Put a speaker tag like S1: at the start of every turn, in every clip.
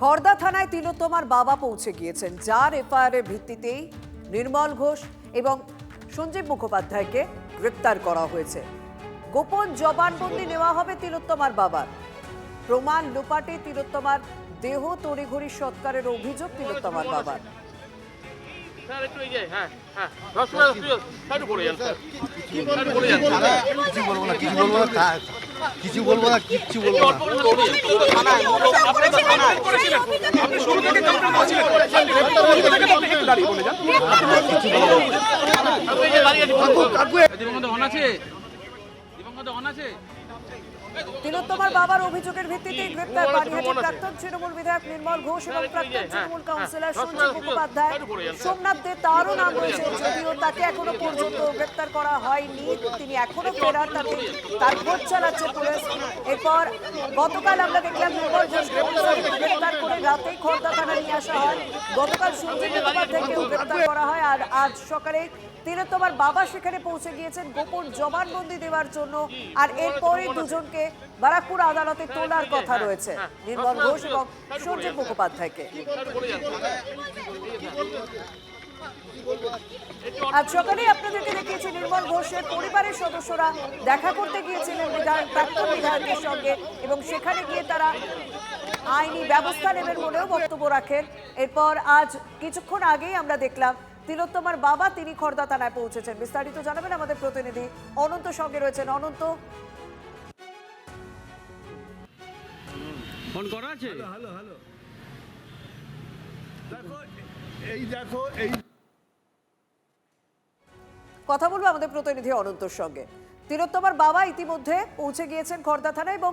S1: খড়দা থানায় তিলোত্তমার বাবা পৌঁছে গিয়েছেন, যার এফআইআর এর ভিত্তিতেই নির্মল ঘোষ এবং সঞ্জীব মুখোপাধ্যায়কে গ্রেপ্তার করা হয়েছে। গোপন জবানবন্দি নেওয়া হবে তিলোত্তমার বাবার। প্রমাণ লোপাটে তিলোত্তমার দেহ তড়িঘড়ি সৎকারের অভিযোগ তিলোত্তমার বাবার।
S2: কিছু বলবো না।
S1: তিলোত্তমার বাবার অভিযোগের ভিত্তিতে গ্রেপ্তার বাড়িহাটের প্রাক্তন তৃণমূল বিধায়ক নির্মল ঘোষ এবং প্রাক্তন তৃণমূল কাউন্সিলর সঞ্জীব মুখোপাধ্যায়। সোমনাথ দে তারও নাম রয়েছে, যদিও তাকে এখনো পর্যন্ত গ্রেপ্তার করা হয়নি। তিনি এখনো ফেরার, তার খোঁজ চালাচ্ছে পুলিশ। এরপর গতকাল আমরা দেখলাম নির্মল ঘোষকে গ্রেপ্তার করে রাতেই খড়দা থানায় নিয়ে আসা হয়। গতকাল সঞ্জীব মুখোপাধ্যায়কেও গ্রেপ্তার করা হয়। আর আজ সকালে তিলোত্তমার বাবা সেখানে পৌঁছে গিয়েছেন গোপন জবানবন্দি দেওয়ার জন্য। আর এরপরে দুজনকে বারাকপুর আদালতে তোলার কথা রয়েছে, নির্মল ঘোষ এবং সঞ্জীব মুখোপাধ্যায়কে। আজ সকালেই আপনাদেরকে দেখিয়েছি নির্মল ঘোষের পরিবারের সদস্যরা দেখা করতে গিয়েছিলেন প্রাক্তন বিধায়কের সঙ্গে, এবং সেখানে গিয়ে তারা আইনি ব্যবস্থা নেবেন বলেও বক্তব্য রাখেন। এরপর আজ কিছুক্ষণ আগেই আমরা দেখলাম তিলোত্তমার বাবা তিনি খড়দা থানায় পৌঁছেছেন। বিস্তারিত জানাবেন আমাদের প্রতিনিধি অনন্ত সঙ্গে রয়েছেন। অনন্ত,
S3: ফোন করা আছে?
S2: হ্যালো দেখো এই
S1: কথা বলবো আমাদের প্রতিনিধি অনন্তর সঙ্গে। তিলোত্তমার বাবা ইতিমধ্যে পৌঁছে গিয়েছেন খড়দা থানায়, এবং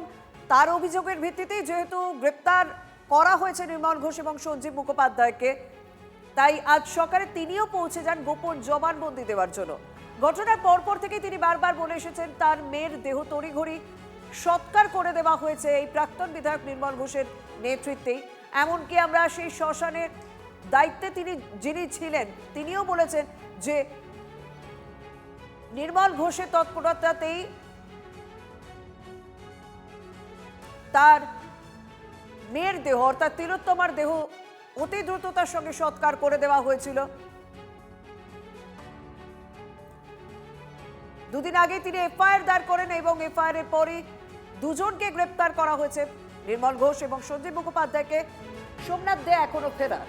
S1: তার অভিযোগের ভিত্তিতে যেহেতু গ্রেপ্তার করা হয়েছে নির্মল ঘোষ এবং সঞ্জীব মুখোপাধ্যায়কে, তাই আজ সকালে তিনিও পৌঁছে যান গোপন জবানবন্দি দেওয়ার জন্য। ঘটনার পরপর থেকে তিনি বারবার বলে এসেছেন তার মেয়ের দেহ তড়িঘড়ি সৎকার করে দেওয়া হয়েছে এই প্রাক্তন বিধায়ক নির্মল ঘোষের নেতৃত্বেই। এমনকি আমরা সেই শ্মশানের দায়িত্বে যিনি ছিলেন তিনিও বলেছেন যে নির্মল ঘোষের তৎপরতাতেই তার মেয়ের দেহ অর্থাৎ তিলোত্তমার দেহ অতি দ্রুততার সঙ্গে সৎকার করে দেওয়া হয়েছিল। দুদিন আগে তিনি এফআইআর দায়ের করেন এবং এফআইআর এর পরই দুজনকে গ্রেপ্তার করা হয়েছে, নির্মল ঘোষ এবং সঞ্জীব মুখোপাধ্যায়কে। সোমনাথ দে এখনো ফেরার।